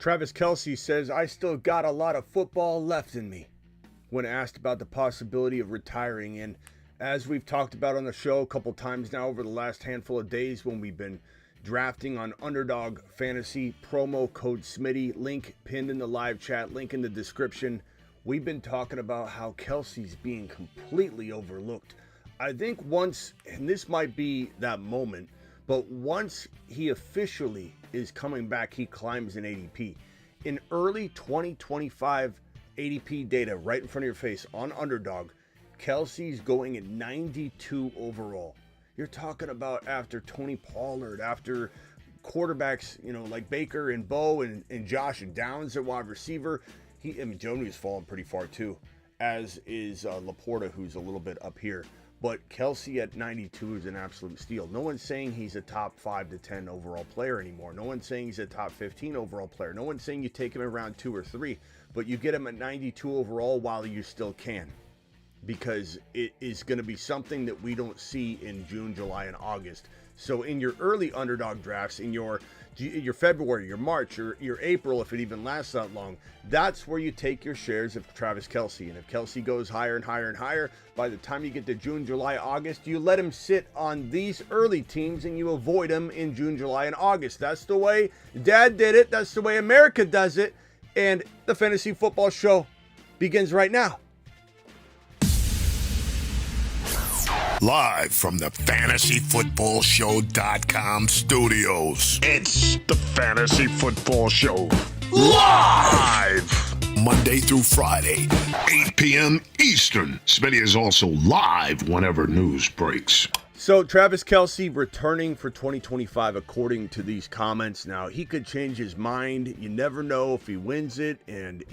Travis Kelce says, I still got a lot of football left in me, when asked about the possibility of retiring. And as we've talked about on the show a couple times now over the last handful of days when we've been drafting on Underdog Fantasy, promo code Smitty, link pinned in the live chat, link in the description. We've been talking about how Kelce's being completely overlooked. I think once, and this might be that moment, but once he officially is coming back, he climbs in ADP. In early 2025 ADP data right in front of your face on Underdog, Kelce's going at 92 overall. You're talking about after Tony Pollard, after quarterbacks, like Baker and Bo and Josh and Downs at wide receiver. Jonah's fallen pretty far too, as is Laporta, who's a little bit up here. But Kelce at 92 is an absolute steal. No one's saying he's a top 5 to 10 overall player anymore. No one's saying he's a top 15 overall player. No one's saying you take him in round 2 or 3, but you get him at 92 overall while you still can, because it is going to be something that we don't see in June, July, and August. So in your early Underdog drafts, in your February, your March, your April, if it even lasts that long, that's where you take your shares of Travis Kelce. And if Kelce goes higher and higher and higher, by the time you get to June, July, August, you let him sit on these early teams and you avoid him in June, July, and August. That's the way Dad did it. That's the way America does it. And the Fantasy Football Show begins right now. Live from the FantasyFootballShow.com studios. It's the Fantasy Football Show. Live! Monday through Friday, 8 p.m. Eastern. Smitty is also live whenever news breaks. So Travis Kelce returning for 2025 according to these comments. Now, he could change his mind. You never know if he wins it. And,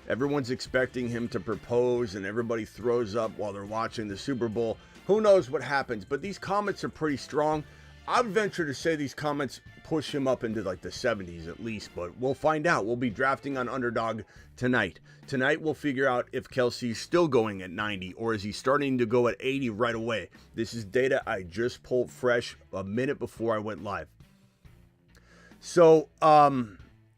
everyone's expecting him to propose and everybody throws up while they're watching the Super Bowl. Who knows what happens? But these comments are pretty strong. I would venture to say these comments push him up into like the 70s at least, but we'll find out. We'll be drafting on Underdog tonight. Tonight we'll figure out if Kelce's still going at 90 or is he starting to go at 80 right away. This is data I just pulled fresh a minute before I went live. So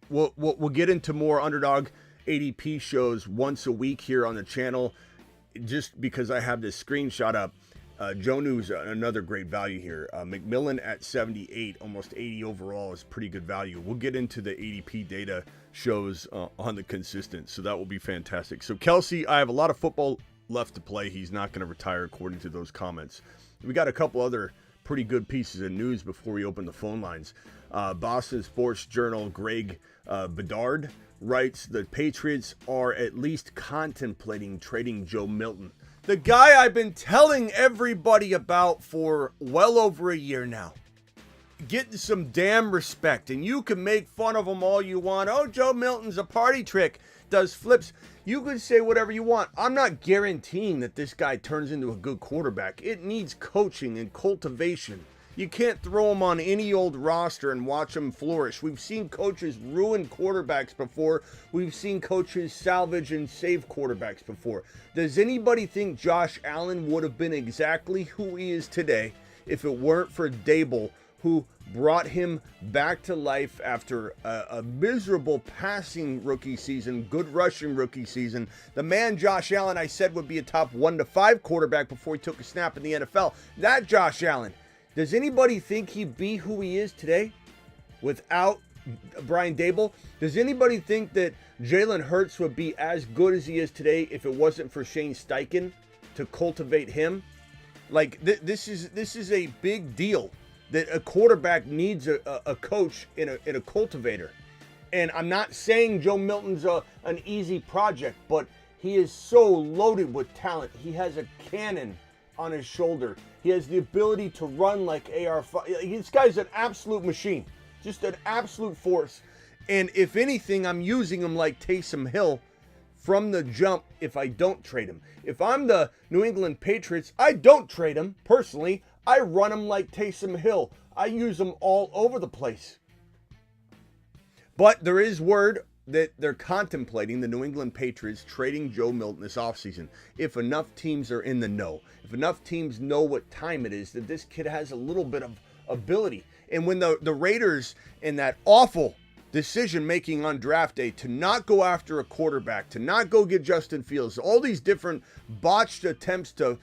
we'll get into more Underdog ADP shows once a week here on the channel, just because I have this screenshot up. Joe News, another great value here. McMillan at 78, almost 80 overall is pretty good value. We'll get into the ADP data shows on the consistent, so that will be fantastic. So Kelce, I have a lot of football left to play. He's not going to retire according to those comments. We got a couple other pretty good pieces of news before we open the phone lines. Boston Sports Journal Greg Bedard writes the Patriots are at least contemplating trading Joe Milton. The guy I've been telling everybody about for well over a year now. Getting some damn respect. And you can make fun of him all you want. Oh, Joe Milton's a party trick. Does flips. You can say whatever you want. I'm not guaranteeing that this guy turns into a good quarterback. It needs coaching and cultivation. You can't throw him on any old roster and watch him flourish. We've seen coaches ruin quarterbacks before. We've seen coaches salvage and save quarterbacks before. Does anybody think Josh Allen would have been exactly who he is today if it weren't for Dable, who brought him back to life after a miserable passing rookie season, good rushing rookie season? The man Josh Allen I said would be a top 1 to 5 quarterback before he took a snap in the NFL. That Josh Allen. Does anybody think he'd be who he is today without Brian Dable? Does anybody think that Jalen Hurts would be as good as he is today if it wasn't for Shane Steichen to cultivate him? Like, this is a big deal that a quarterback needs a coach and a cultivator. And I'm not saying Joe Milton's an easy project, but he is so loaded with talent. He has a cannon on his shoulder. He has the ability to run like AR5. This guy's an absolute machine. Just an absolute force. And if anything, I'm using him like Taysom Hill from the jump if I don't trade him. If I'm the New England Patriots, I don't trade him. Personally, I run him like Taysom Hill. I use him all over the place. But there is word that they're contemplating, the New England Patriots, trading Joe Milton this offseason. If enough teams are in the know, if enough teams know what time it is, that this kid has a little bit of ability. And when the Raiders in that awful decision making on draft day to not go after a quarterback, to not go get Justin Fields, all these different botched attempts to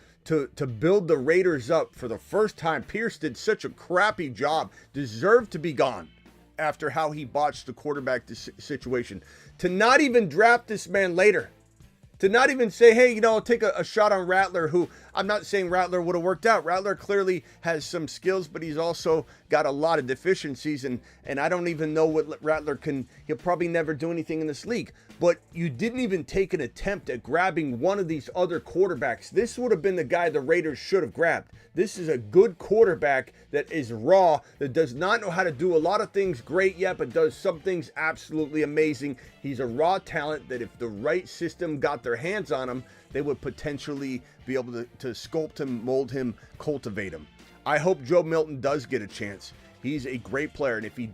build the Raiders up for the first time. Pierce did such a crappy job, deserved to be gone after how he botched the quarterback situation. To not even draft this man later. To not even say, hey, I'll take a shot on Rattler, who I'm not saying Rattler would have worked out. Rattler clearly has some skills, but he's also got a lot of deficiencies, and I don't even know what Rattler can. He'll probably never do anything in this league. But you didn't even take an attempt at grabbing one of these other quarterbacks. This would have been the guy the Raiders should have grabbed. This is a good quarterback that is raw, that does not know how to do a lot of things great yet, but does some things absolutely amazing. He's a raw talent that if the right system got their hands on him, they would potentially be able to sculpt him, mold him, cultivate him. I hope Joe Milton does get a chance. He's a great player, and if he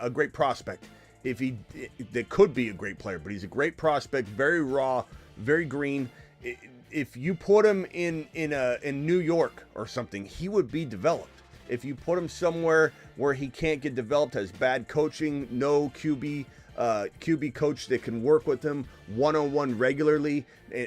a great prospect. That could be a great player, but he's a great prospect, very raw, very green. If you put him in New York or something, he would be developed. If you put him somewhere where he can't get developed, has bad coaching, no QB coach that can work with him one-on-one regularly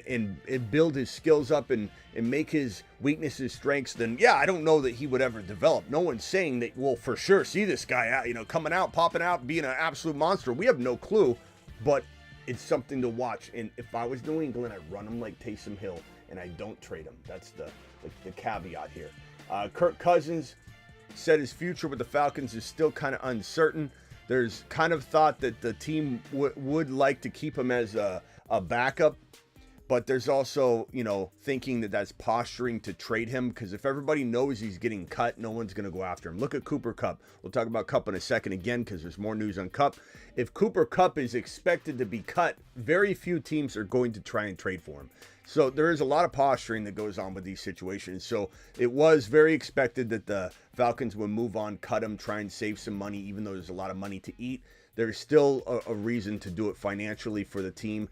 and build his skills up and make his weaknesses strengths, then yeah, I don't know that he would ever develop. No one's saying that we'll for sure see this guy out, coming out, popping out, being an absolute monster. We have no clue, but it's something to watch. And if I was New England, I'd run him like Taysom Hill, and I don't trade him. That's the caveat here. Kirk Cousins said his future with the Falcons is still kind of uncertain. There's kind of thought that the team would like to keep him as a backup, but there's also, thinking that that's posturing to trade him, because if everybody knows he's getting cut, no one's going to go after him. Look at Cooper Kupp. We'll talk about Kupp in a second again, because there's more news on Kupp. If Cooper Kupp is expected to be cut, very few teams are going to try and trade for him. So there is a lot of posturing that goes on with these situations. So it was very expected that the Falcons would move on, cut him, try and save some money, even though there's a lot of money to eat. There's still a reason to do it financially for the team.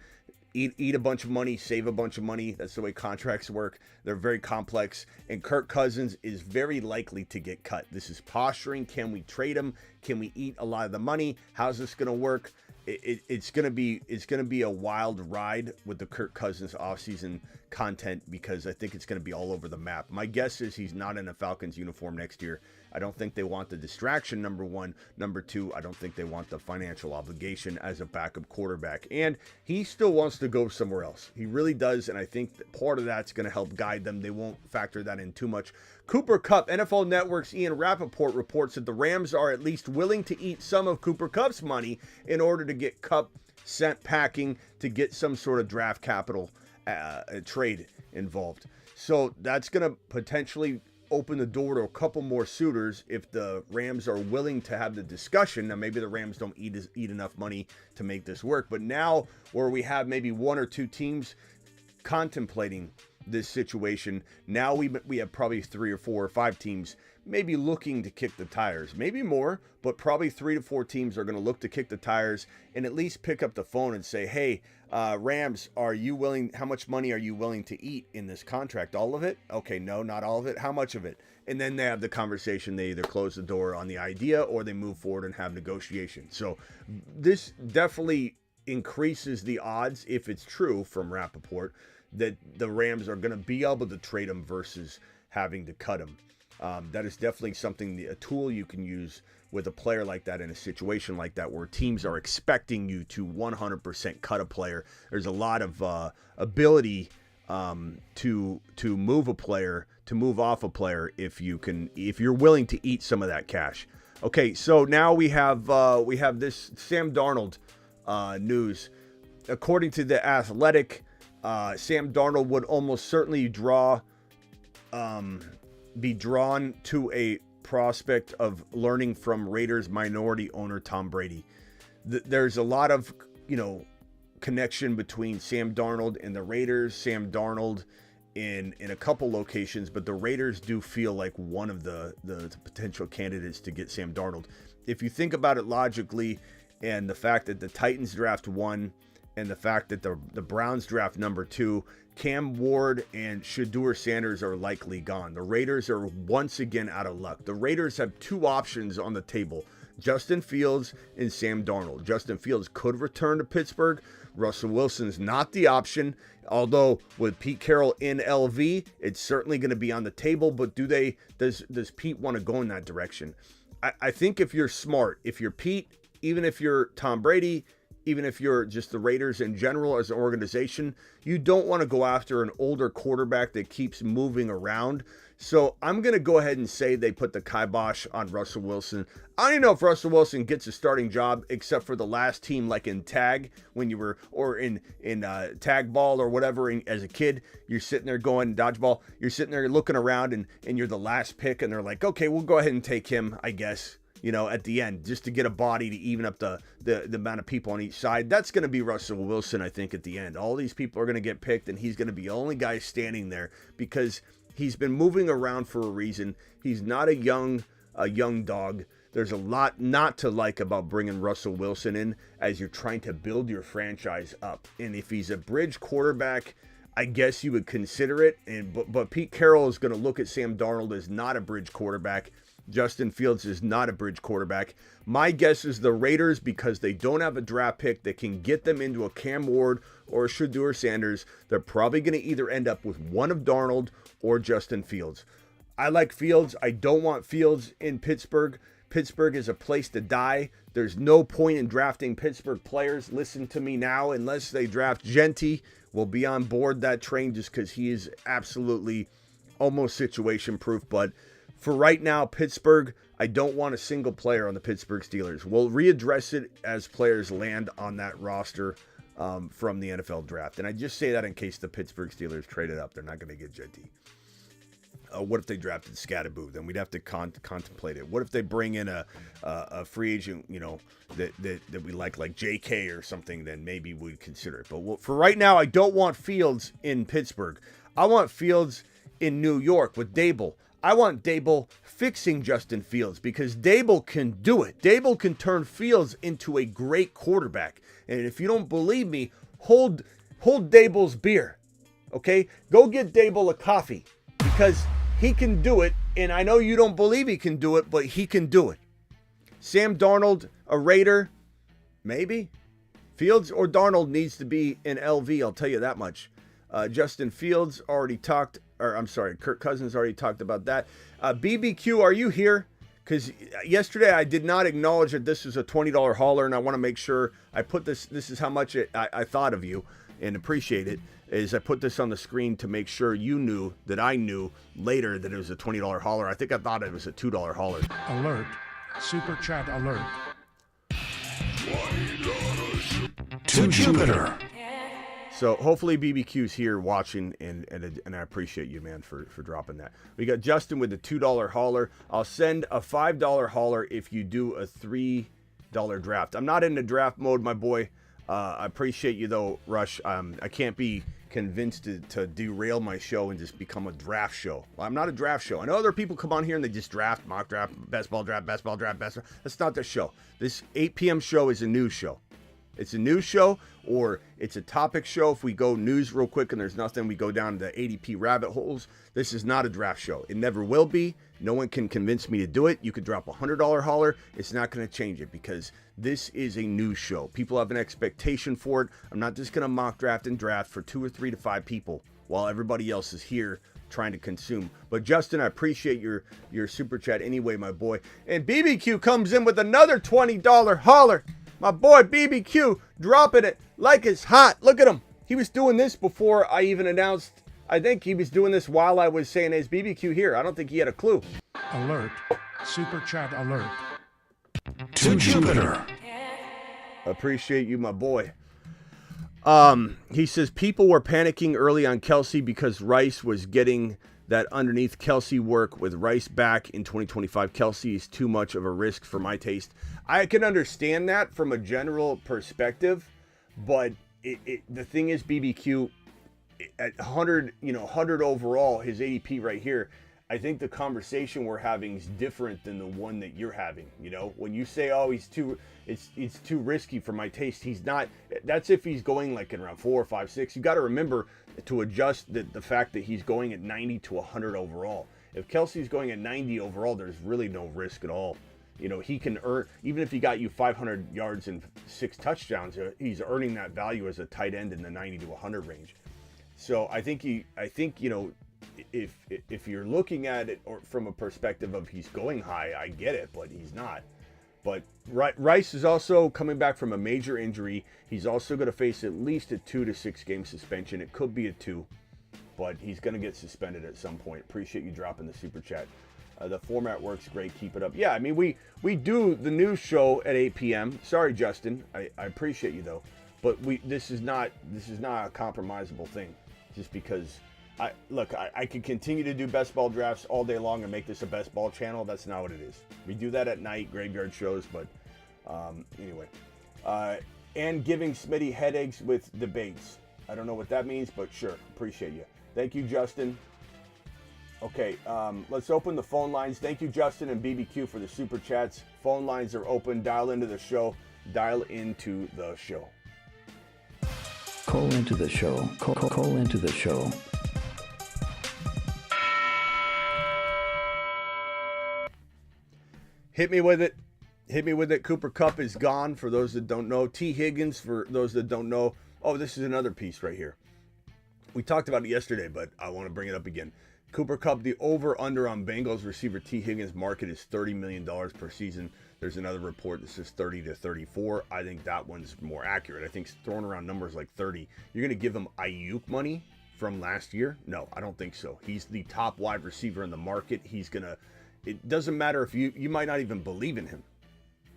Eat a bunch of money, save a bunch of money. That's the way contracts work. They're very complex. And Kirk Cousins is very likely to get cut. This is posturing. Can we trade him? Can we eat a lot of the money? How's this going to work? It's gonna be a wild ride with the Kirk Cousins offseason content, because I think it's gonna be all over the map. My guess is he's not in a Falcons uniform next year. I don't think they want the distraction, number one. Number two, I don't think they want the financial obligation as a backup quarterback. And he still wants to go somewhere else. He really does, and I think that part of that's going to help guide them. They won't factor that in too much. Cooper Kupp, NFL Network's Ian Rappaport reports that the Rams are at least willing to eat some of Cooper Kupp's money in order to get Kupp sent packing to get some sort of draft capital trade involved. So that's going to potentially open the door to a couple more suitors if the Rams are willing to have the discussion. Now, maybe the Rams don't eat enough money to make this work, but now where we have maybe one or two teams contemplating this situation, now we have probably 3 or 4 or 5 teams maybe looking to kick the tires, maybe more, but probably 3 to 4 teams are going to look to kick the tires and at least pick up the phone and say, hey, Rams, how much money are you willing to eat in this contract? All of it? Okay, no, not all of it. How much of it? And then they have the conversation. They either close the door on the idea or they move forward and have negotiations. So this definitely increases the odds, if it's true from Rappaport, that the Rams are going to be able to trade him versus having to cut him. That is definitely a tool you can use with a player like that in a situation like that where teams are expecting you to 100% cut a player. There's a lot of ability to move a player, to move off a player if you're willing to eat some of that cash. Okay, so now we have this Sam Darnold news. According to The Athletic, Sam Darnold would almost certainly be drawn to a prospect of learning from Raiders minority owner Tom Brady. There's a lot of connection between Sam Darnold and the Raiders. Sam Darnold in a couple locations, but the Raiders do feel like one of the potential candidates to get Sam Darnold. If you think about it logically, and the fact that the Titans draft 1 and the fact that the Browns draft number 2, Cam Ward and Shedeur Sanders are likely gone. The Raiders are once again out of luck. The Raiders have 2 options on the table. Justin Fields and Sam Darnold. Justin Fields could return to Pittsburgh. Russell Wilson's not the option, although with Pete Carroll in LV, it's certainly going to be on the table. But does Pete want to go in that direction? I think if you're smart, if you're Pete, even if you're Tom Brady, even if you're just the Raiders in general as an organization, you don't want to go after an older quarterback that keeps moving around. So I'm going to go ahead and say they put the kibosh on Russell Wilson. I don't even know if Russell Wilson gets a starting job except for the last team, like in tag when you were, or in tag ball or whatever. As a kid, you're sitting there going dodgeball. You're sitting there looking around and you're the last pick and they're like, okay, we'll go ahead and take him, I guess. At the end, just to get a body to even up the amount of people on each side. That's going to be Russell Wilson, I think, at the end. All these people are going to get picked, and he's going to be the only guy standing there because he's been moving around for a reason. He's not a young dog. There's a lot not to like about bringing Russell Wilson in as you're trying to build your franchise up. And if he's a bridge quarterback, I guess you would consider it. But Pete Carroll is going to look at Sam Darnold as not a bridge quarterback. Justin Fields is not a bridge quarterback. My guess is the Raiders, because they don't have a draft pick that can get them into a Cam Ward or a Shedeur Sanders, they're probably going to either end up with one of Darnold or Justin Fields. I like Fields. I don't want Fields in Pittsburgh. Pittsburgh is a place to die. There's no point in drafting Pittsburgh players. Listen to me now. Unless they draft Genty, we'll be on board that train just because he is absolutely almost situation proof. But for right now, Pittsburgh, I don't want a single player on the Pittsburgh Steelers. We'll readdress it as players land on that roster from the NFL draft. And I just say that in case the Pittsburgh Steelers traded up. They're not going to get Genty. What if they drafted Scatterboo? Then we'd have to contemplate it. What if they bring in a free agent, that we like JK or something? Then maybe we'd consider it. But for right now, I don't want Fields in Pittsburgh. I want Fields in New York with Dable. I want Dable fixing Justin Fields because Dable can do it. Dable can turn Fields into a great quarterback. And if you don't believe me, hold Dable's beer. Okay? Go get Dable a coffee because he can do it. And I know you don't believe he can do it, but he can do it. Sam Darnold, a Raider, maybe. Fields or Darnold needs to be in LV, I'll tell you that much. Justin Fields already talked. Kirk Cousins already talked about that. BBQ, are you here? Because yesterday I did not acknowledge that this is a $20 hauler, and I want to make sure I put this is how much I thought of you and appreciate it, is I put this on the screen to make sure you knew that I knew later that it was a $20 hauler. I think I thought it was a $2 hauler. Alert. Super chat alert. To Jupiter. So hopefully BBQ's here watching, and I appreciate you, man, for dropping that. We got Justin with the $2 hauler. I'll send a $5 hauler if you do a $3 draft. I'm not in the draft mode, my boy. I appreciate you, though, Rush. I can't be convinced to derail my show and just become a draft show. Well, I'm not a draft show. I know other people come on here and they just draft, mock draft, best ball draft. That's not the show. This 8 p.m. show is a news show. It's a news show, or it's a topic show. If we go news real quick and there's nothing, we go down the ADP rabbit holes. This is not a draft show. It never will be. No one can convince me to do it. You could drop a $100 hauler. It's not going to change it because this is a news show. People have an expectation for it. I'm not just going to mock draft and draft for 2 or 3 to 5 people while everybody else is here trying to consume. But Justin, I appreciate your super chat anyway, my boy. And BBQ comes in with another $20 hauler. My boy BBQ dropping it like it's hot. Look at him. He was doing this before I even announced. I think he was doing this while I was saying, is BBQ here? I don't think he had a clue. Alert. Super chat alert. To Jupiter. Appreciate you, my boy. He says people were panicking early on Kelce because Rice was getting that underneath Kelce work. With Rice back in 2025, Kelce is too much of a risk for my taste. I can understand that from a general perspective, but the thing is, BBQ at 100 overall, his ADP right here, I think the conversation we're having is different than the one that you're having. When you say, oh, it's too risky for my taste, he's not. That's if he's going like in around 4, 5, 6. You got to remember to adjust the fact that he's going at 90 to 100 overall. If Kelce's going at 90 overall, there's really no risk at all. he can earn, even if he got you 500 yards and 6 touchdowns, he's earning that value as a tight end in the 90 to 100 range. So I think if you're looking at it or from a perspective of he's going high, I get it, but he's not. But Rice is also coming back from a major injury. He's also going to face at least a 2 to 6 game suspension. It could be a 2, but he's going to get suspended at some point. Appreciate you dropping the super chat. The format works great. Keep it up. Yeah, I mean, we do the news show at 8 p.m. Sorry, Justin. I appreciate you, though. But this is not a compromisable thing. Just because I could continue to do best ball drafts all day long and make this a best ball channel. That's not what it is. We do that at night, graveyard shows, but anyway. And giving Smitty headaches with debates. I don't know what that means, but sure. Appreciate you. Thank you, Justin. Okay, let's open the phone lines. Thank you, Justin and BBQ, for the super chats. Phone lines are open. Dial into the show. Dial into the show. Call into the show. Call into the show. Hit me with it. Hit me with it. Cooper Kupp is gone, for those that don't know. T. Higgins, for those that don't know. Oh, this is another piece right here. We talked about it yesterday, but I want to bring it up again. Cooper Kupp, the over-under on Bengals receiver T. Higgins market is $30 million per season. There's another report that says 30 to 34. I think that one's more accurate. I think throwing around numbers like 30. You're going to give him Ayuk money from last year? No, I don't think so. He's the top wide receiver in the market. It doesn't matter if you might not even believe in him.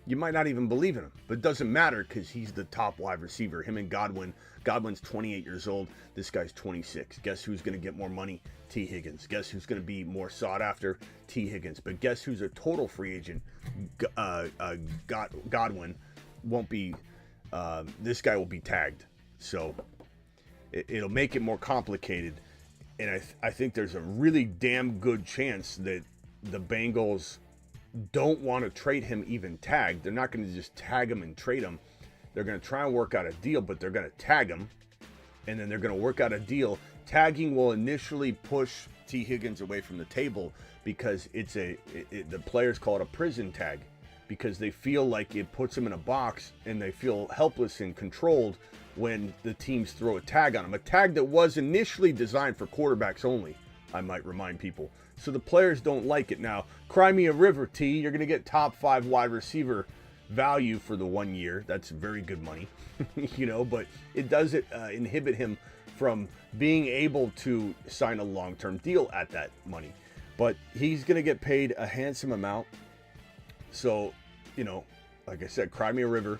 You might not even believe in him, but it doesn't matter because he's the top wide receiver. Him and Godwin. Godwin's 28 years old. This guy's 26. Guess who's going to get more money? T. Higgins. Guess who's going to be more sought after? T. Higgins. But guess who's a total free agent? Godwin won't be. This guy will be tagged. So it'll make it more complicated. And I think there's a really damn good chance that the Bengals don't want to trade him even tagged. They're not going to just tag him and trade him. They're going to try and work out a deal, but they're going to tag him, and then they're going to work out a deal. Tagging will initially push T. Higgins away from the table because the players call it a prison tag, because they feel like it puts them in a box and they feel helpless and controlled when the teams throw a tag on them. A tag that was initially designed for quarterbacks only, I might remind people. So the players don't like it. Now, cry me a river, T. You're going to get top 5 wide receiver value for the 1 year. That's very good money, but it does inhibit him from being able to sign a long-term deal at that money. But he's going to get paid a handsome amount. So, like I said, cry me a river.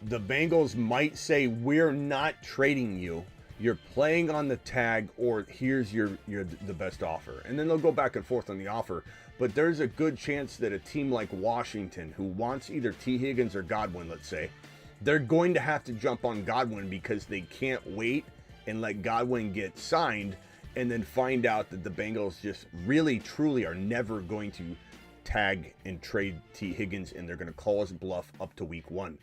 The Bengals might say, we're not trading you. You're playing on the tag, or here's the best offer. And then they'll go back and forth on the offer. But there's a good chance that a team like Washington, who wants either T. Higgins or Godwin, let's say, they're going to have to jump on Godwin because they can't wait and let Godwin get signed and then find out that the Bengals just really, truly are never going to tag and trade T. Higgins, and they're going to call his bluff up to week 1.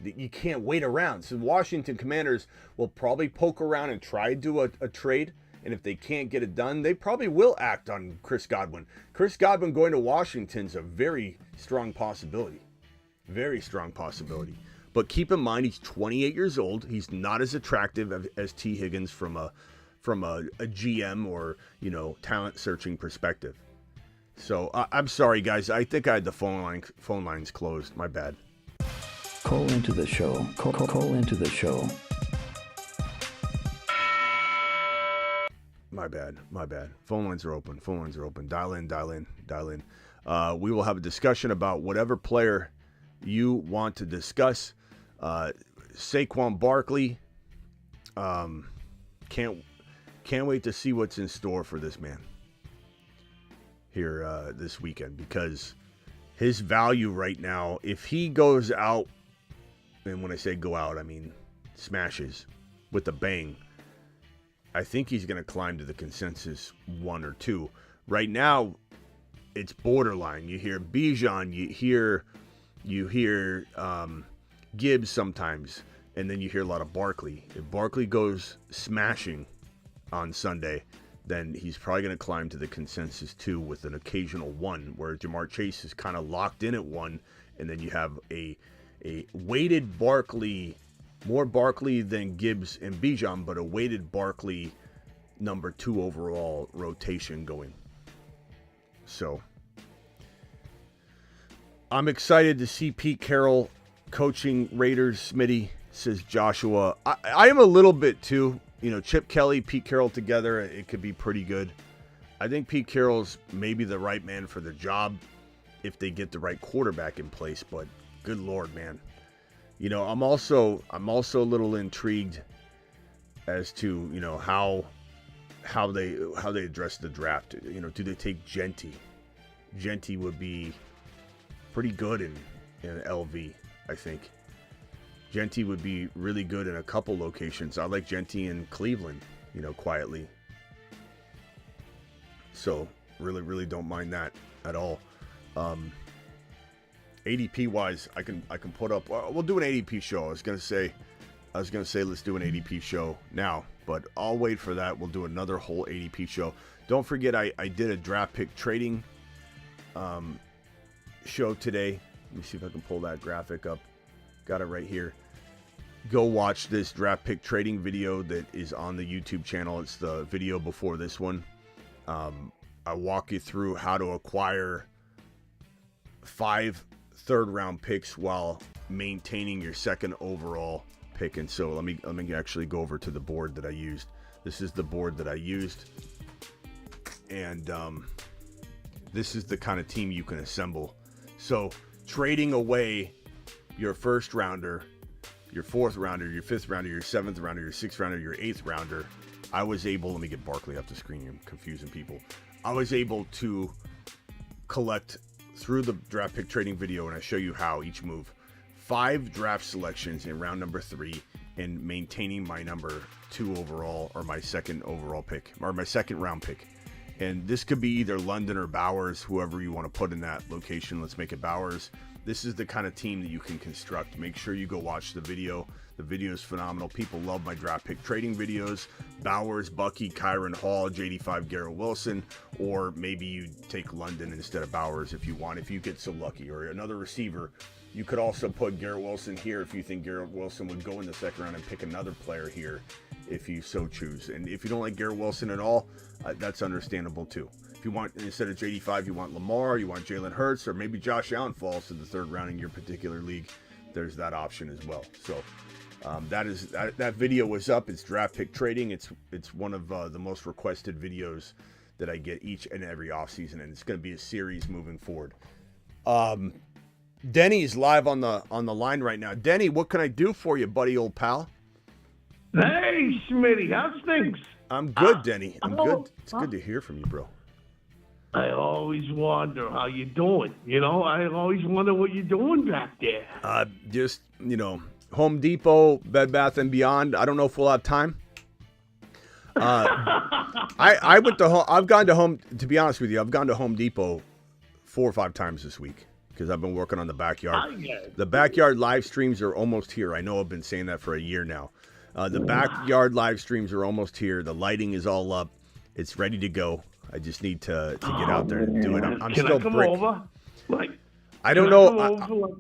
You can't wait around. So Washington Commanders will probably poke around and try to do a trade. And if they can't get it done, they probably will act on Chris Godwin. Chris Godwin going to Washington's a very strong possibility. Very strong possibility. But keep in mind, he's 28 years old. He's not as attractive as T. Higgins from a GM or, talent searching perspective. So I'm sorry, guys. I think I had the phone lines closed. My bad. Call into the show. Call into the show. My bad. Phone lines are open. Dial in. We will have a discussion about whatever player you want to discuss. Saquon Barkley. Can't wait to see what's in store for this man here this weekend, because his value right now, if he goes out, and when I say go out, I mean smashes with a bang, I think he's going to climb to the consensus 1 or 2. Right now, it's borderline. You hear Bijan, you hear Gibbs sometimes, and then you hear a lot of Barkley. If Barkley goes smashing on Sunday, then he's probably going to climb to the consensus 2 with an occasional 1, where Jamar Chase is kind of locked in at 1, and then you have a weighted Barkley, more Barkley than Gibbs and Bijan, but a weighted Barkley number 2 overall rotation going. So I'm excited to see Pete Carroll coaching Raiders. Smitty, says Joshua. I am a little bit too. Chip Kelly, Pete Carroll together, it could be pretty good. I think Pete Carroll's maybe the right man for the job if they get the right quarterback in place, but good Lord, man. I'm also a little intrigued as to, how they address the draft. Do they take Genty? Genty would be pretty good in LV, I think. Genty would be really good in a couple locations. I like Genty in Cleveland, quietly. So really, really don't mind that at all. ADP wise, I can put up. We'll do an ADP show. I was gonna say let's do an ADP show now, but I'll wait for that. We'll do another whole ADP show. Don't forget, I did a draft pick trading show today. Let me see if I can pull that graphic up. Got it right here. Go watch this draft pick trading video that is on the YouTube channel. It's the video before this one. I walk you through how to acquire 5 third-round picks while maintaining your second overall pick. And so let me actually go over to the board that I used. This is the board that I used, and this is the kind of team you can assemble. So trading away your first rounder, your 4th rounder, your 5th rounder, your 7th rounder, your 6th rounder, your 8th rounder, I was able, let me get Barkley off the screen, I'm confusing people. I was able to collect through the draft pick trading video, and I show you how each move, 5 draft selections in round number 3 and maintaining my number 2 overall, or my second overall pick, or my second round pick. And this could be either London or Bowers, whoever you want to put in that location. Let's make it Bowers. This is the kind of team that you can construct. Make sure you go watch the video. The video is phenomenal. People love my draft pick trading videos. Bowers, Bucky, Kyren Hall, JD5, Garrett Wilson, or maybe you take London instead of Bowers if you want, if you get so lucky, or another receiver. You could also put Garrett Wilson here if you think Garrett Wilson would go in the second round, and pick another player here if you so choose. And if you don't like Garrett Wilson at all, that's understandable too. If you want, instead of JD5, you want Lamar, you want Jalen Hurts, or maybe Josh Allen falls to the 3rd round in your particular league, there's that option as well. So that video was up. It's draft pick trading. It's one of the most requested videos that I get each and every offseason, and it's going to be a series moving forward. Denny's live on the line right now. Denny, what can I do for you, buddy, old pal? Hey, Smitty, how's things? I'm good, Denny. I'm good. It's good to hear from you, bro. I always wonder how you're doing. I always wonder what you're doing back there. Just, Home Depot, Bed Bath & Beyond. I don't know if we'll have time. I went to home. I've gone to home, to be honest with you, I've gone to Home Depot 4 or 5 times this week because I've been working on the backyard. The backyard live streams are almost here. I know I've been saying that for a year now. The backyard live streams are almost here. The lighting is all up. It's ready to go. I just need to get out there and do it. I'm Can still I come brick. over? I don't know.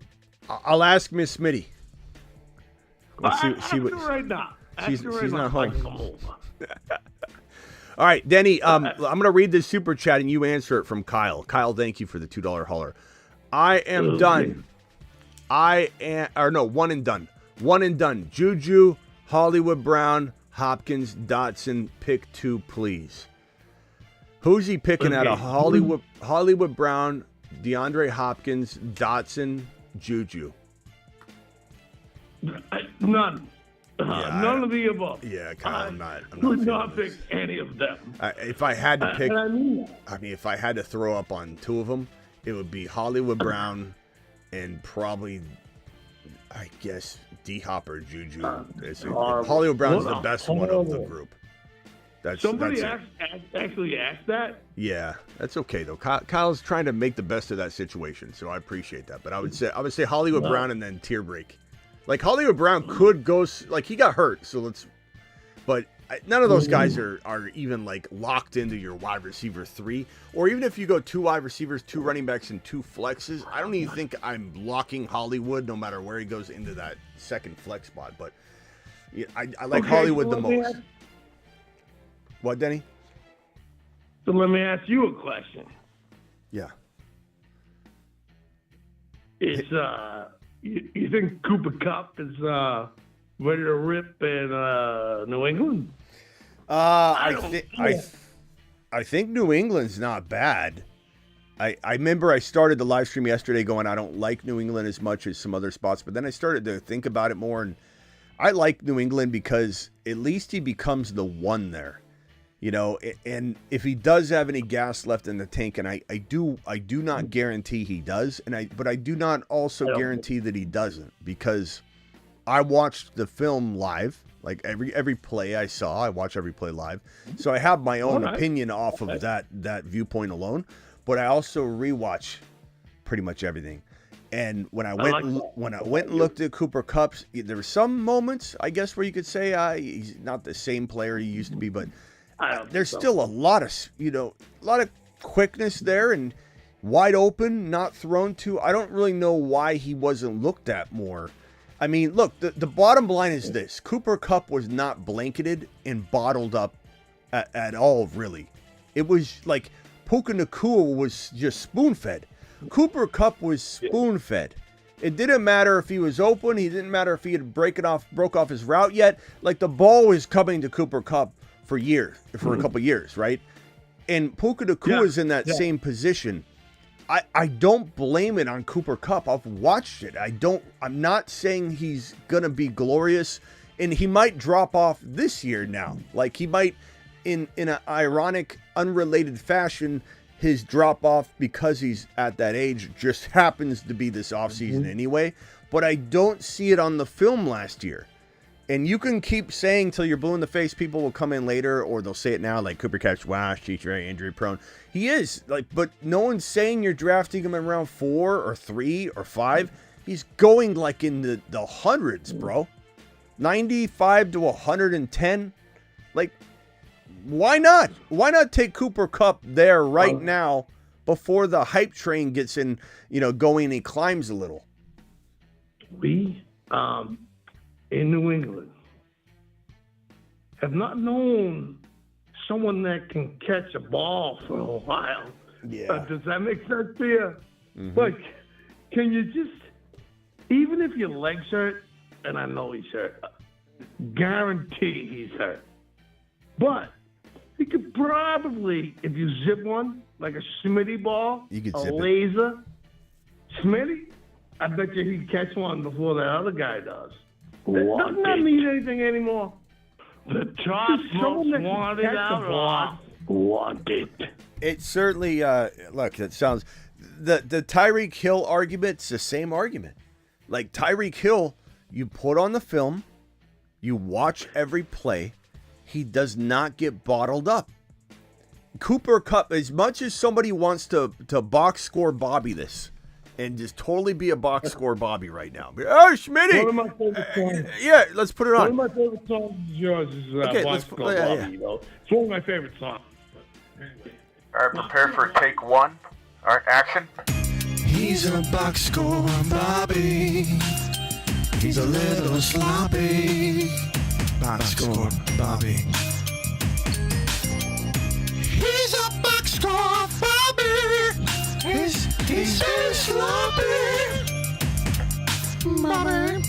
I'll ask Miss Smitty. See what right now. She's right not now, home. I can come over. All right, Denny. I'm gonna read this super chat and you answer it from Kyle. Kyle, thank you for the $2 holler. I am done. One and done. One and done. Juju, Hollywood Brown, Hopkins, Dotson. Pick 2, please. Who's he picking out of Hollywood Brown, DeAndre Hopkins, Dotson, Juju? None. None of the above. Yeah, Kyle, I'm not. Would not pick any of them. If I had to pick, I mean if I had to throw up on 2 of them, it would be Hollywood Brown and probably, I guess, D-Hop or Juju. Hollywood Brown's the best one of the group. Somebody actually asked that? Yeah, that's okay though. Kyle's trying to make the best of that situation, so I appreciate that. But I would say Hollywood Brown and then tier break. Like Hollywood Brown could go, like he got hurt, but none of those guys are even like locked into your wide receiver 3, or even if you go 2 wide receivers, 2 running backs, and 2 flexes. I don't even think I'm locking Hollywood no matter where he goes into that second flex spot. But yeah, I like Hollywood the most. What, Denny? So let me ask you a question. Yeah. It's you think Cooper Kupp is ready to rip in New England? I think New England's not bad. I remember I started the live stream yesterday going, I don't like New England as much as some other spots, but then I started to think about it more, and I like New England because at least he becomes the one there. You know, and if he does have any gas left in the tank, and I do not guarantee he does, but I do not also guarantee that he doesn't, because I watched the film live, like every play I saw, I watch every play live, so I have my own opinion off of that viewpoint alone, but I also rewatch pretty much everything. And when I went and looked at Cooper Kupp's, there were some moments, I guess, where you could say he's not the same player he used to be, but there's still a lot of quickness there and wide open, not thrown to. I don't really know why he wasn't looked at more. I mean, look, the bottom line is this. Cooper Kupp was not blanketed and bottled up at all, really. It was like Puka Nacua was just spoon-fed. Cooper Kupp was spoon-fed. It didn't matter if he was open. He didn't matter if he had broke off his route yet. Like, the ball was coming to Cooper Kupp for a couple years, right? And Puka Nacua is in that same position. I don't blame it on Cooper Kupp. I've watched it. I'm not saying he's gonna be glorious, and he might drop off this year now. Like, he might, in an ironic, unrelated fashion, his drop off because he's at that age just happens to be this offseason anyway. But I don't see it on the film last year. And you can keep saying till you're blue in the face, people will come in later, or they'll say it now, like Cooper Kupp's wash, he's very injury prone. He is, like, but no one's saying you're drafting him in round 4 or 3 or 5. He's going like in the hundreds, bro. 95 to 110. Like, why not? Why not take Cooper Kupp there right now before the hype train gets in, going and he climbs a little? In New England, have not known someone that can catch a ball for a while. Yeah. Does that make sense to you? Mm-hmm. Like, can you just, even if your leg's hurt, and I know he's hurt, guarantee he's hurt. But he could probably, if you zip one, like a Smitty ball, you could a zip laser, Smitty, I bet you he'd catch one before that other guy does. Doesn't that mean anything anymore? The top most wanted outlaw wanted. It certainly, look, it sounds, the Tyreek Hill argument's the same argument. Like, Tyreek Hill, you put on the film, you watch every play, he does not get bottled up. Cooper Kupp, as much as somebody wants to box score Bobby this, and just totally be a box score Bobby right now. Oh, Smitty! One of my favorite songs. Yeah, let's put it on. One of my favorite songs is yours. Is Okay, Box let's Score put Bobby, yeah. you know. It's one of my favorite songs. All right, prepare for take 1. All right, action. He's a box score Bobby. He's a little sloppy. Box score Bobby. He's a box score Bobby. He's so sloppy. Bobby.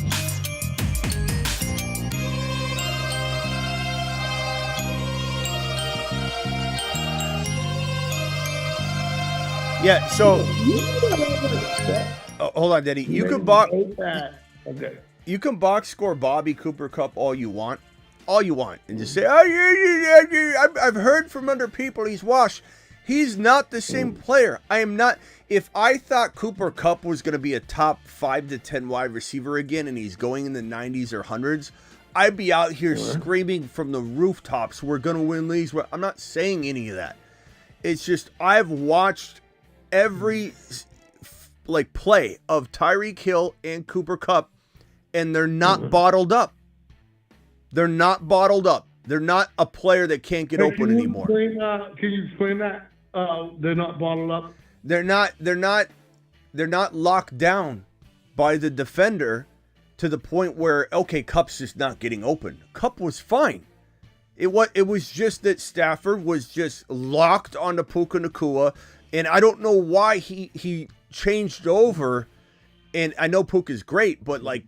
Yeah, so hold on, Denny. You can box. Okay. You can box score Bobby Cooper Kupp all you want, and just say, "Oh, yeah, I've heard from other people he's washed." He's not the same player. I am not. If I thought Cooper Kupp was going to be a top 5 to 10 wide receiver again, and he's going in the 90s or 100s, I'd be out here screaming from the rooftops, "We're going to win leagues." I'm not saying any of that. It's just I've watched every play of Tyreek Hill and Cooper Kupp, and they're not bottled up. They're not bottled up. They're not a player that can't get open anymore. Can you explain that? They're not bottled up. They're not locked down by the defender to the point where, okay, Kupp's just not getting open. Kupp was fine. It was just that Stafford was just locked onto Puka Nacua, and I don't know why he changed over. And I know Puka's great, but like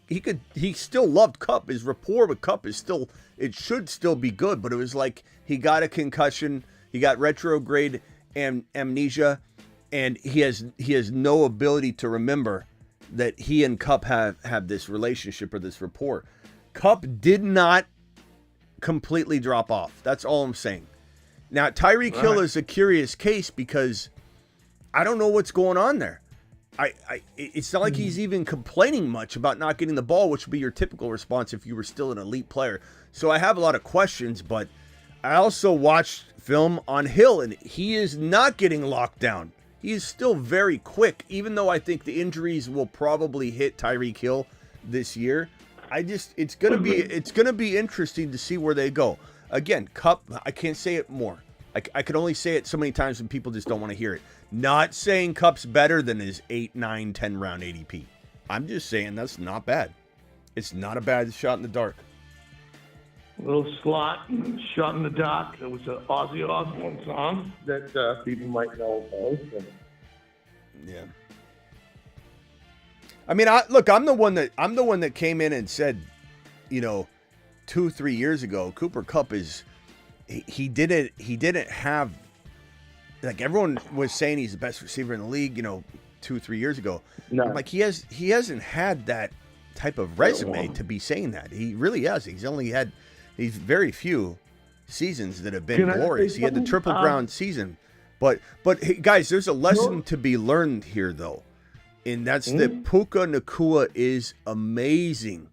he still loved Kupp. His rapport with Kupp it should still be good, but it was like he got a concussion, he got retrograde amnesia, and he has no ability to remember that he and Kupp have this relationship or this rapport. Kupp did not completely drop off. That's all I'm saying. Now, Tyreek Hill is a curious case because I don't know what's going on there. It's not like he's even complaining much about not getting the ball, which would be your typical response if you were still an elite player. So I have a lot of questions, but I also watched film on Hill, and he is not getting locked down. He is still very quick, even though I think the injuries will probably hit Tyreek Hill this year. It's gonna be interesting to see where they go. Again, Kupp, I can't say it more. I can only say it so many times when people just don't want to hear it. Not saying Kupp's better than his 8, 9, 10 round ADP. I'm just saying that's not bad. It's not a bad shot in the dark. Little slot, shot in the dark. It was an Ozzy Osbourne song that people might know about. Yeah. I mean, I'm the one that came in and said, 2-3 years ago, Cooper Kupp is he didn't have, like, everyone was saying he's the best receiver in the league, 2-3 years ago. No. I'm like, he hasn't had that type of resume to be saying that. He really has. He's only had these very few seasons that have been glorious. He had the Triple Crown season. But hey, guys, there's a lesson to be learned here, though. And that's that Puka Nacua is amazing.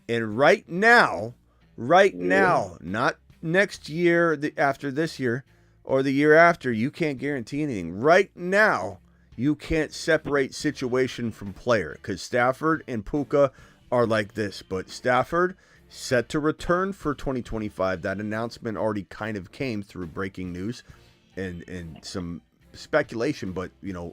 And right now, not next year, after this year, or the year after, you can't guarantee anything. Right now, you can't separate situation from player because Stafford and Puka are like this. But Stafford set to return for 2025. That announcement already kind of came through breaking news and some speculation, but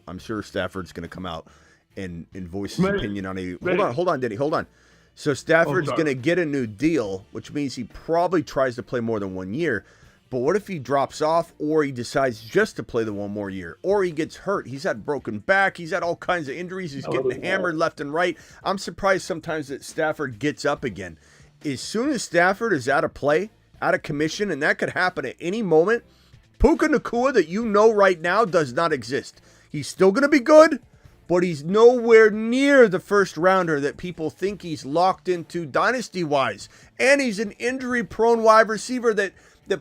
I'm sure Stafford's going to come out and voice his opinion on a. Hold on, Denny, hold on. So Stafford's going to get a new deal, which means he probably tries to play more than 1 year. But what if he drops off, or he decides just to play the one more year, or he gets hurt? He's had broken back. He's had all kinds of injuries. He's getting hammered left and right. I'm surprised sometimes that Stafford gets up again. As soon as Stafford is out of play, out of commission, and that could happen at any moment, Puka Nacua that right now does not exist. He's still going to be good, but he's nowhere near the first rounder that people think he's locked into dynasty-wise. And he's an injury-prone wide receiver that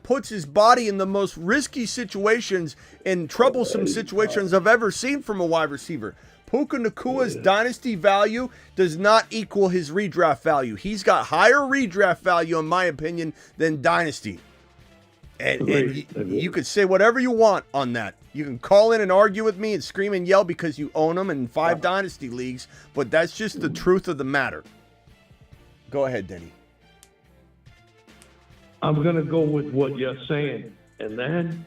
puts his body in the most risky situations and troublesome situations I've ever seen from a wide receiver. Puka Nacua's dynasty value does not equal his redraft value. He's got higher redraft value, in my opinion, than dynasty. And you could say whatever you want on that. You can call in and argue with me and scream and yell because you own them in 5 dynasty leagues, but that's just the truth of the matter. Go ahead, Denny. I'm going to go with what you're saying, and then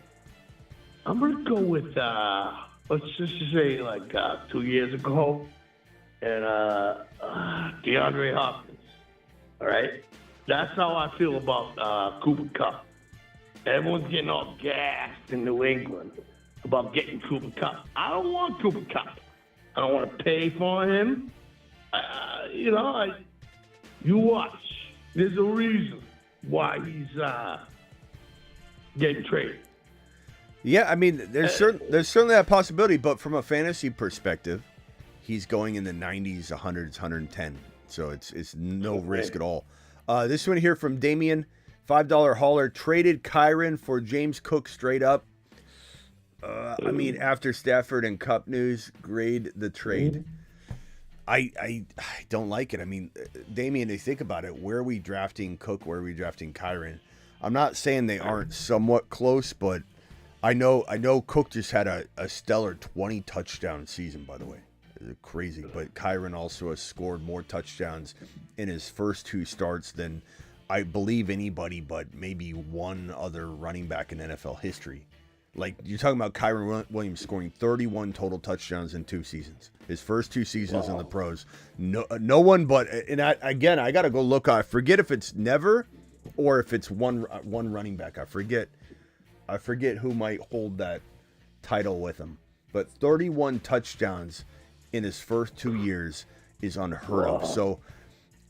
I'm going to go with, let's just say, 2 years ago, and DeAndre Hopkins. All right? That's how I feel about Cooper Kupp. Everyone's getting all gassed in New England about getting Cooper Kupp. I don't want Cooper Kupp. I don't want to pay for him. You watch. There's a reason why he's getting traded. Yeah, I mean, there's certainly that possibility, but from a fantasy perspective, he's going in the 90s, 100s, 110. So it's no risk at all. This one here from Damien, $5 hauler, traded Kyren for James Cook straight up. I mean, after Stafford and Kupp news, grade the trade. I don't like it. I mean, Damien, if you think about it, where are we drafting Cook? Where are we drafting Kyren? I'm not saying they aren't somewhat close, but I know Cook just had a stellar 20 touchdown season, by the way. Crazy. But Kyren also has scored more touchdowns in his first 2 starts than I believe anybody but maybe one other running back in NFL history. Like, you're talking about Kyren Williams scoring 31 total touchdowns in 2 seasons. His first 2 seasons in the pros. No one but, and I got to go look. I forget if it's never or if it's one running back. I forget who might hold that title with him. But 31 touchdowns in his first 2 years is unheard of. So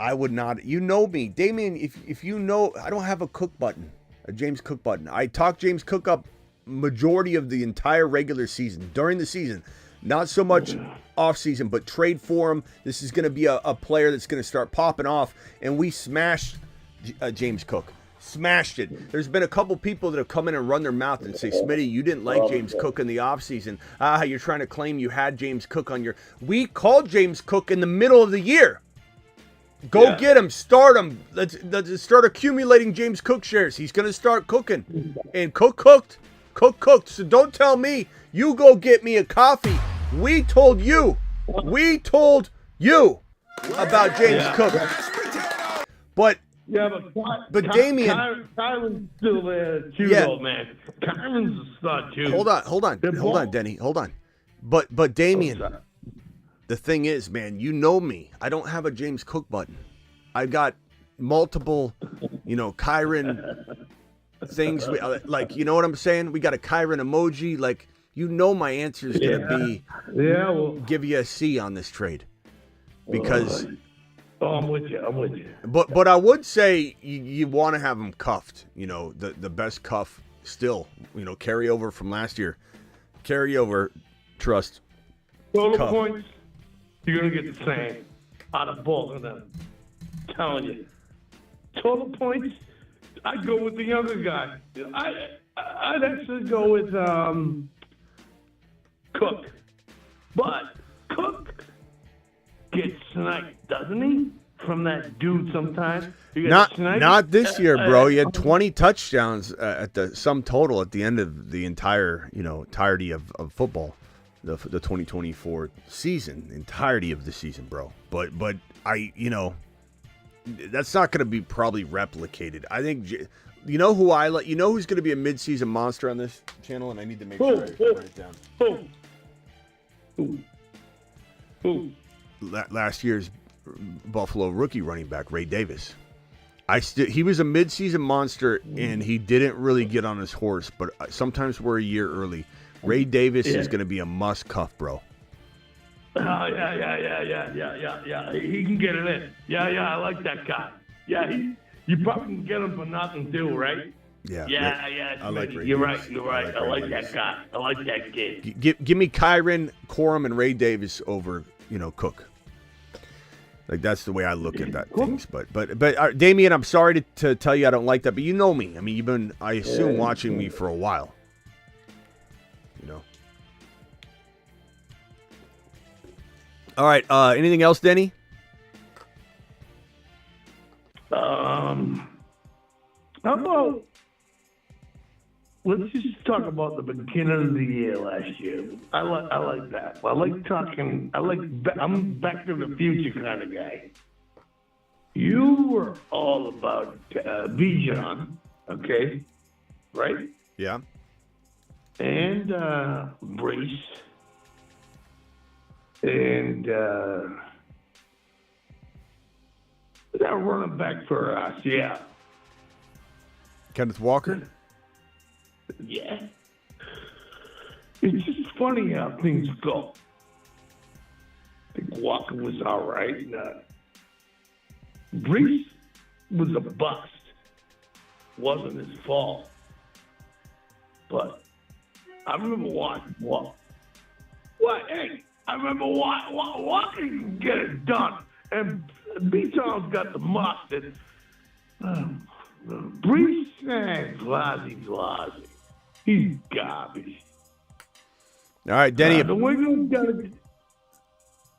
I would not, you know me, Damien, if you know, I don't have a Cook button, a James Cook button. I talk James Cook up majority of the entire regular season, during the season, not so much off season, but trade for him. This is going to be a player that's going to start popping off, and we smashed James Cook. Smashed it. There's been a couple people that have come in and run their mouth and say, Smitty, you didn't like James Cook in the offseason. You're trying to claim you had James Cook on your... We called James Cook in the middle of the year. Go get him. Start him. Let's start accumulating James Cook shares. He's going to start cooking. And Cook cooked. Cook cooked. So don't tell me. You go get me a coffee. We told you about James Cook. But Damien, Kyren's still there too, though, man. Kyren's a stud too. Hold on, Denny. Hold on. But Damien, the thing is, man, you know me. I don't have a James Cook button. I've got multiple, Kyren things. Like, you know what I'm saying? We got a Kyren emoji. Like, my answer is going to be, give you a C on this trade. Because... I'm with you. But I would say you want to have him cuffed. The best cuff still. Carryover from last year. Carryover, trust. Total points, you're gonna get the same out of both of them. I'm telling you. Total points, I'd go with the younger guy. I'd actually go with Cook, but Cook gets sniped, doesn't he? From that dude sometimes. Not this year, bro. You had 20 touchdowns at the sum total at the end of the entirety of football, the 2024 season, entirety of the season, bro. But that's not going to be probably replicated. I think who's going to be a midseason monster on this channel, and I need to make sure I write it down. Who? Last year's Buffalo rookie running back, Ray Davis. He was a midseason monster, and he didn't really get on his horse, but sometimes we're a year early. Ray Davis is going to be a must cuff, bro. Yeah. He can get it in. Yeah, I like that guy. Yeah, you probably can get him for nothing too, right? Yeah. I like Ray. You're right. I like that guy. I like that kid. Give me Kyren, Corum, and Ray Davis over, Cook. Like, that's the way I look at that things. But Damien, I'm sorry to tell you I don't like that, but you know me. I mean, you've been, I assume, watching me for a while. All right. Anything else, Denny? How about, let's just talk about the beginning of the year last year. I like that. I'm back to the future kind of guy. You were all about Bijan, okay? Right? Yeah. And Brace. And that running back for us, yeah. Kenneth Walker? Yeah. It's just funny how things go. I think Walker was all right. Brees was a bust. Wasn't his fault. But I remember Walker. Hey, I remember Walker can get it done. And B-Town's got the mustard. Brees, Glazzy. He's garbage. All right, Denny. All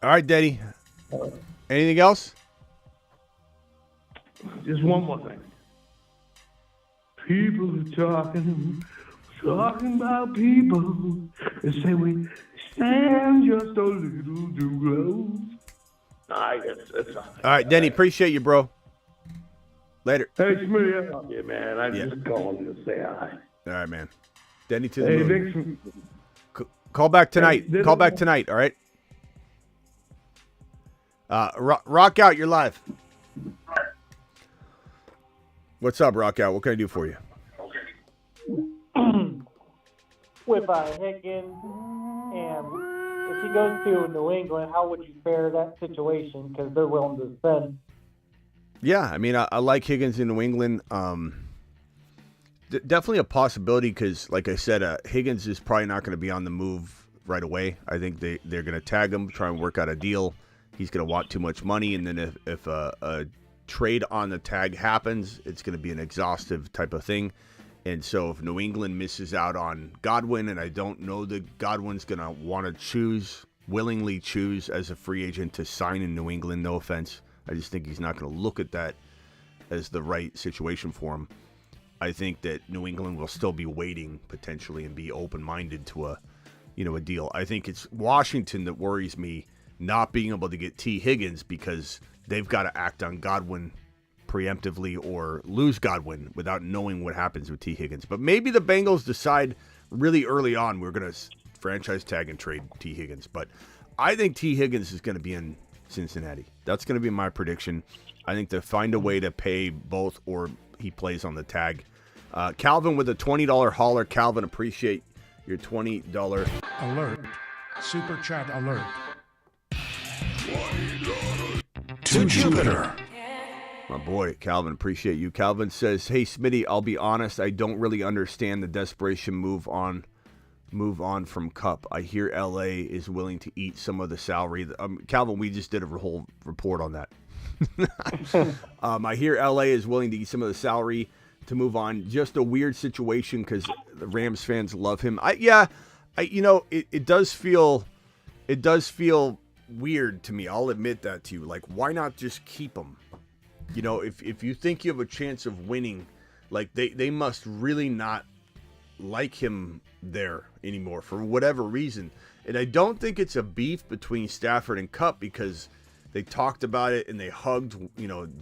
right, Denny. Anything else? Just one more thing. People are talking about people. They say we stand just a little too close. That's all. All right, Denny. Appreciate you, bro. Later. Hey, Smitty, I love you, man. I Yeah. just called to say hi. All right, man. Denny to the Hey, moon. Vic, Call back tonight. Hey, Call back tonight, all right? Rock Out, you're live. What's up, Rock Out? What can I do for you? With Higgins, and if he goes to New England, how would you fare that situation? Because they're willing to spend. Yeah, I mean, I like Higgins in New England. Definitely a possibility because, like I said, Higgins is probably not going to be on the move right away. I think they're going to tag him, try and work out a deal. He's going to want too much money, and then if a trade on the tag happens, it's going to be an exhaustive type of thing. And so if New England misses out on Godwin, and I don't know that Godwin's going to want to willingly choose as a free agent to sign in New England, no offense. I just think he's not going to look at that as the right situation for him. I think that New England will still be waiting potentially and be open-minded to a deal. I think it's Washington that worries me not being able to get T. Higgins because they've got to act on Godwin preemptively or lose Godwin without knowing what happens with T. Higgins. But maybe the Bengals decide really early on we're going to franchise tag and trade T. Higgins. But I think T. Higgins is going to be in Cincinnati. That's going to be my prediction. I think to find a way to pay both or he plays on the tag. Calvin with a $20 hauler. Calvin, appreciate your $20. Alert. Super chat alert. To Jupiter. My boy, Calvin, appreciate you. Calvin says, hey, Smitty, I'll be honest, I don't really understand the desperation move on from Kupp. I hear LA is willing to eat some of the salary. Calvin, we just did a whole report on that. I hear LA is willing to eat some of the salary to move on. Just a weird situation because the Rams fans love him. It does feel weird to me. I'll admit that to you. Like, why not just keep him? If you think you have a chance of winning, like they must really not like him there anymore for whatever reason. And I don't think it's a beef between Stafford and Kupp because they talked about it and they hugged,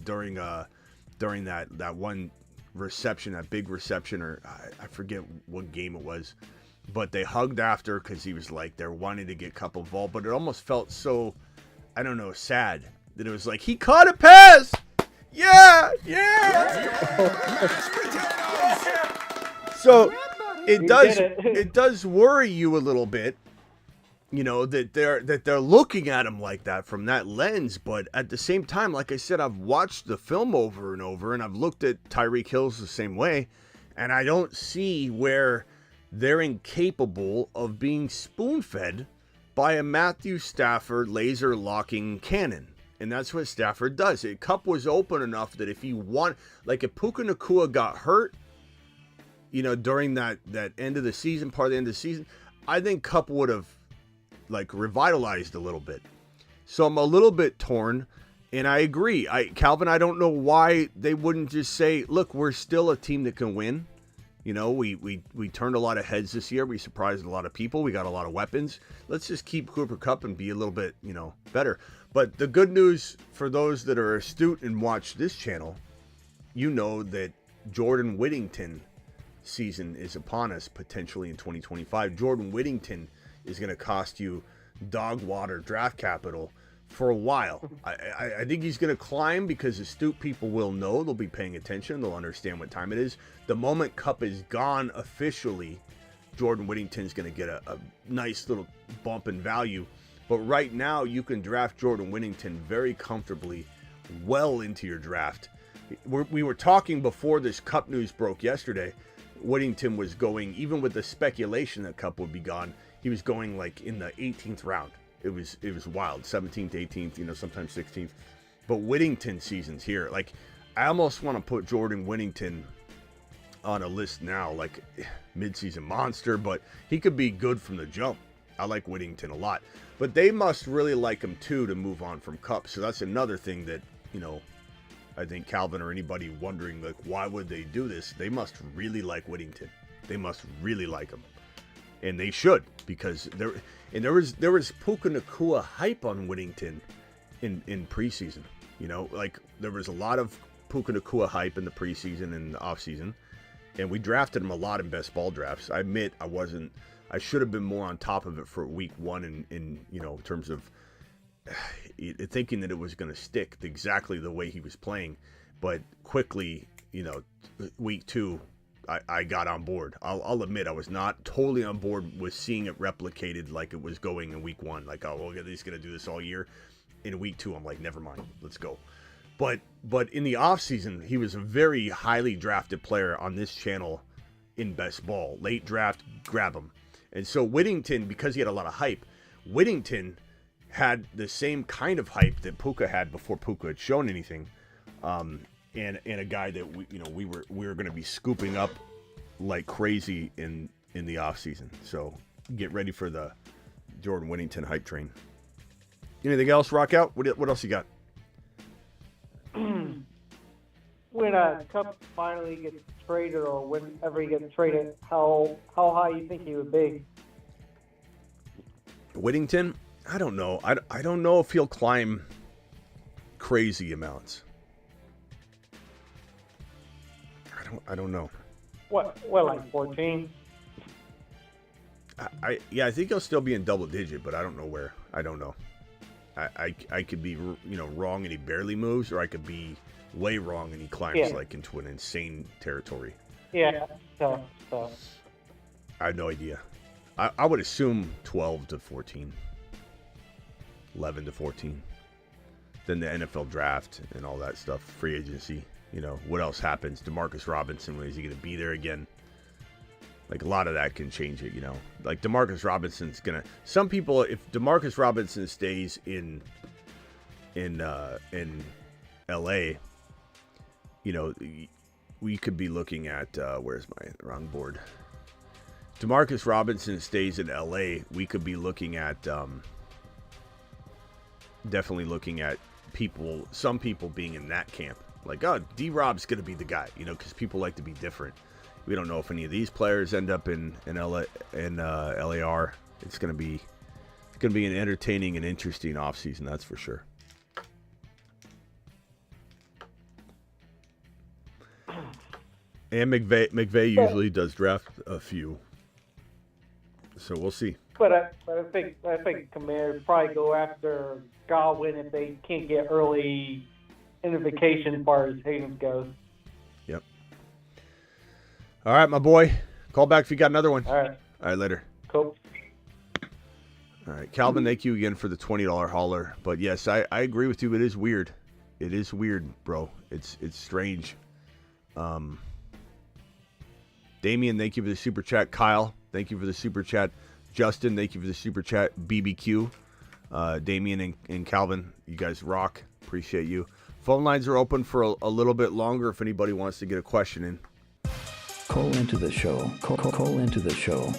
during that one reception, that big reception, or I forget what game it was, but they hugged after because he was like they're wanting to get Kupp involved. But it almost felt so, I don't know, sad that it was like he caught a pass. Yeah. So it does worry you a little bit, that they're looking at him like that from that lens. But at the same time, like I said, I've watched the film over and over, and I've looked at Tyreek Hill's the same way, and I don't see where they're incapable of being spoon-fed by a Matthew Stafford laser-locking cannon. And that's what Stafford does. Kupp was open enough that if he if Puka Nacua got hurt, during that end of the season, part of the end of the season, I think Kupp would have revitalized a little bit. So I'm a little bit torn, and I agree. Calvin, I don't know why they wouldn't just say, look, we're still a team that can win. We turned a lot of heads this year. We surprised a lot of people. We got a lot of weapons. Let's just keep Cooper Kupp and be a little bit, better. But the good news for those that are astute and watch this channel, that Jordan Whittington season is upon us potentially in 2025. Jordan Whittington is going to cost you dog water draft capital for a while. I think he's going to climb because astute people will know. They'll be paying attention. They'll understand what time it is. The moment Kupp is gone officially, Jordan Whittington's going to get a nice little bump in value. But right now, you can draft Jordan Whittington very comfortably well into your draft. We were talking before this Kupp news broke yesterday. Whittington was going, even with the speculation that Kupp would be gone, he was going in the 18th round. It was wild, 17th, 18th, sometimes 16th. But Whittington season's here. I almost want to put Jordan Whittington on a list now, midseason monster, but he could be good from the jump. I like Whittington a lot. But they must really like him too to move on from Kupp. So that's another thing that, I think Calvin or anybody wondering, why would they do this? They must really like Whittington. They must really like him. And they should, because there was Puka Nacua hype on Whittington in preseason. There was a lot of Puka Nacua hype in the preseason and the offseason, and we drafted him a lot in best ball drafts. I admit I should have been more on top of it for week 1 in terms of thinking that it was going to stick exactly the way he was playing. But quickly, week 2, I got on board. I'll admit I was not totally on board with seeing it replicated like it was going in week 1. Like, oh, well, he's going to do this all year. In week 2, I'm like, never mind, let's go. But in the offseason, he was a very highly drafted player on this channel in best ball. Late draft, grab him. And so Whittington, because he had a lot of hype, Whittington had the same kind of hype that Puka had before Puka had shown anything. And a guy that we were going to be scooping up like crazy in the offseason. So get ready for the Jordan Whittington hype train. Anything else, Rock Out? What else you got? When Kupp finally gets traded, or whenever he gets traded, how high you think he would be? Whittington? I don't know. I don't know if he'll climb crazy amounts. I don't know. What, like 14? I think he'll still be in double digit, but I don't know where. I don't know. I could be wrong and he barely moves, or I could be way wrong and he climbs like into an insane territory. Yeah. So. I have no idea. I would assume 12 to 14, 11 to 14. Then the NFL draft and all that stuff, free agency. What else happens? DeMarcus Robinson, when is he going to be there again? Like, a lot of that can change it, Like, DeMarcus Robinson's going to... Some people, if DeMarcus Robinson stays in L.A., we could be looking at... where's my wrong board? DeMarcus Robinson stays in L.A., we could be looking at... definitely looking at some people being in that camp. Like, oh, D-Rob's going to be the guy, because people like to be different. We don't know if any of these players end up in LAR. It's going to be an entertaining and interesting offseason, that's for sure. And McVay usually does draft a few, so we'll see. But I think Commanders probably go after Godwin if they can't get early identification as far as Higgins goes. Yep. All right, my boy. Call back if you got another one. All right, later. Cool. All right, Calvin, thank you again for the $20 hauler. But yes, I agree with you. It is weird. It is weird, bro. It's strange. Damian, thank you for the super chat. Kyle, thank you for the super chat. Justin, thank you for the super chat. BBQ, Damian and Calvin, you guys rock. Appreciate you. Phone lines are open for a little bit longer if anybody wants to get a question in. Call into the show. Call into the show.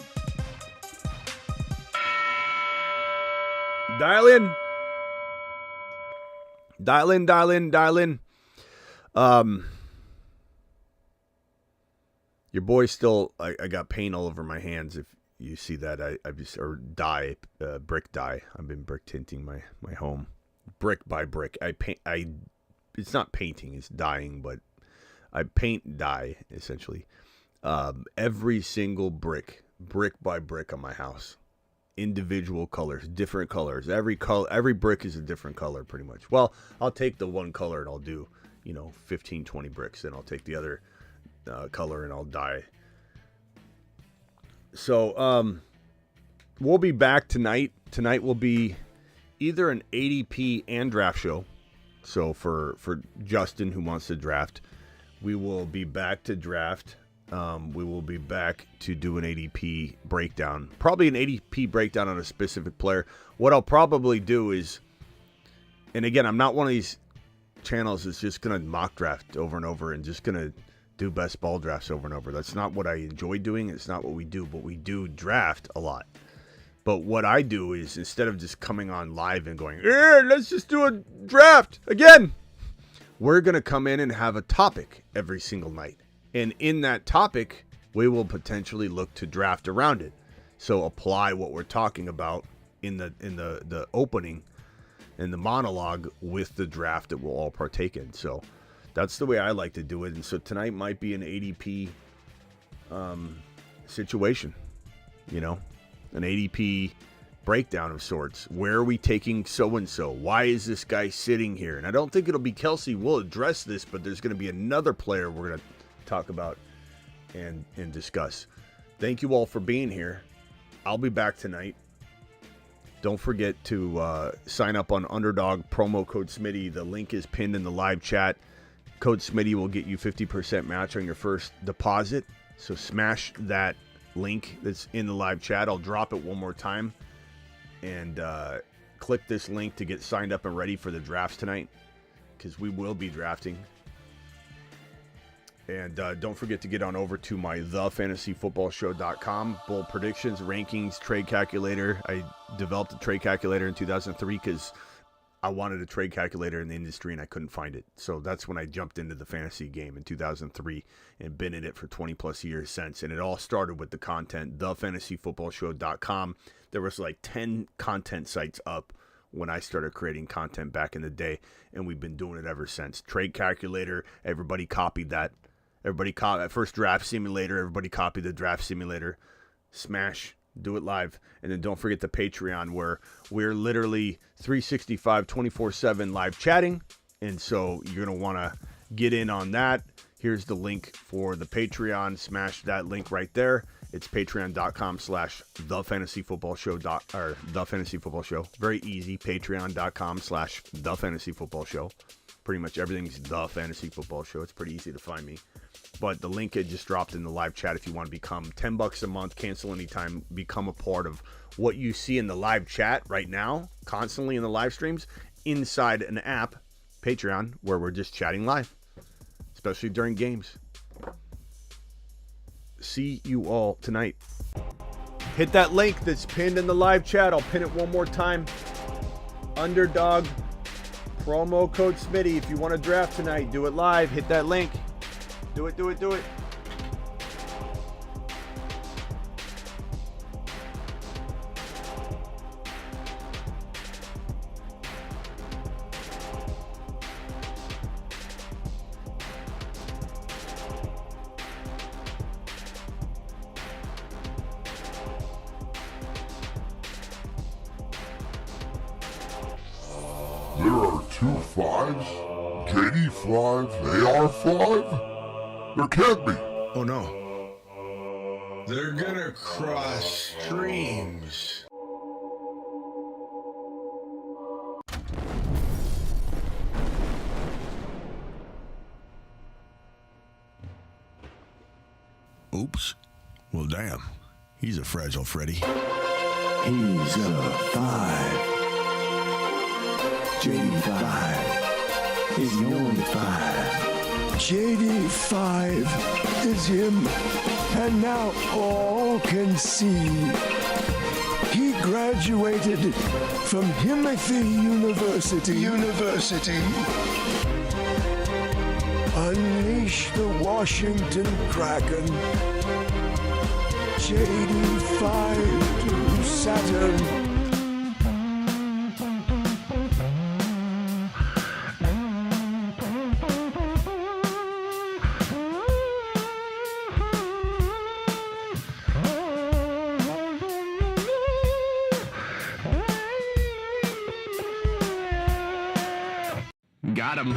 Dial in. Dial in, dial in, dial in. Your boy's still, I got paint all over my hands. If you see that, I just, or dye, brick dye. I've been brick tinting my home. Brick by brick. It's not painting, it's dyeing, but I paint dye, essentially. Every single brick by brick on my house. Individual colors, different colors. Every brick is a different color, pretty much. Well, I'll take the one color and I'll do, 15, 20 bricks. Then I'll take the other color and I'll dye. So, we'll be back tonight. Tonight will be either an ADP and draft show. So for Justin who wants to draft, we will be back to draft. We will be back to do an ADP breakdown. Probably an ADP breakdown on a specific player. What I'll probably do is, and again, I'm not one of these channels that's just going to mock draft over and over and just going to do best ball drafts over and over. That's not what I enjoy doing. It's not what we do, but we do draft a lot. But what I do is, instead of just coming on live and going, let's just do a draft again, we're going to come in and have a topic every single night. And in that topic, we will potentially look to draft around it. So apply what we're talking about in the opening and the monologue with the draft that we'll all partake in. So That's the way I like to do it. And so tonight might be an ADP situation, you know, an ADP breakdown of sorts. Where are we taking so-and-so? Why is this guy sitting here? And I don't think it'll be Kelce. We'll address this, but there's going to be another player we're going to talk about and discuss. Thank you all for being here. I'll be back tonight. Don't forget to sign up on Underdog, promo code Smitty. The link is pinned in the live chat. Code Smitty will get you 50% match on your first deposit. So smash that link that's in the live chat. I'll drop it one more time. And click this link to get signed up and ready for the drafts tonight, because we will be drafting. And don't forget to get on over to my thefantasyfootballshow.com. Bold predictions, rankings, trade calculator. I developed a trade calculator in 2003 because I wanted a trade calculator in the industry and I couldn't find it. So that's when I jumped into the fantasy game in 2003 and been in it for 20 plus years since. And it all started with the content, thefantasyfootballshow.com. There was like 10 content sites up when I started creating content back in the day, and we've been doing it ever since. Trade calculator, everybody copied that. Everybody copied first draft simulator. Everybody copied the draft simulator. Smash, do it live. And then don't forget the Patreon, where we're literally 365, 24/7 live chatting. And so you're going to want to get in on that. Here's the link for the Patreon. Smash that link right there. It's patreon.com/thefantasyfootballshow or thefantasyfootballshow. Very easy. Patreon.com/thefantasyfootballshow. Pretty much everything's The Fantasy Football Show. It's pretty easy to find me. But the link had just dropped in the live chat if you want to become $10 a month, cancel anytime, become a part of what you see in the live chat right now, constantly in the live streams, inside an app, Patreon, where we're just chatting live, especially during games. See you all tonight. Hit that link that's pinned in the live chat. I'll pin it one more time. Underdog, promo code Smitty. If you want to draft tonight, do it live. Hit that link. Do it, do it, do it. There are 2 5s? JD 5? AR 5? There can't be. Oh no. They're gonna cross streams. Oops. Well, damn. He's a fragile Freddy. He's a 5. JD5 is the only 5. JD5 is him, and now all can see. He graduated from Himothy University. Unleash the Washington Kraken. JD5 to Saturn. Got him.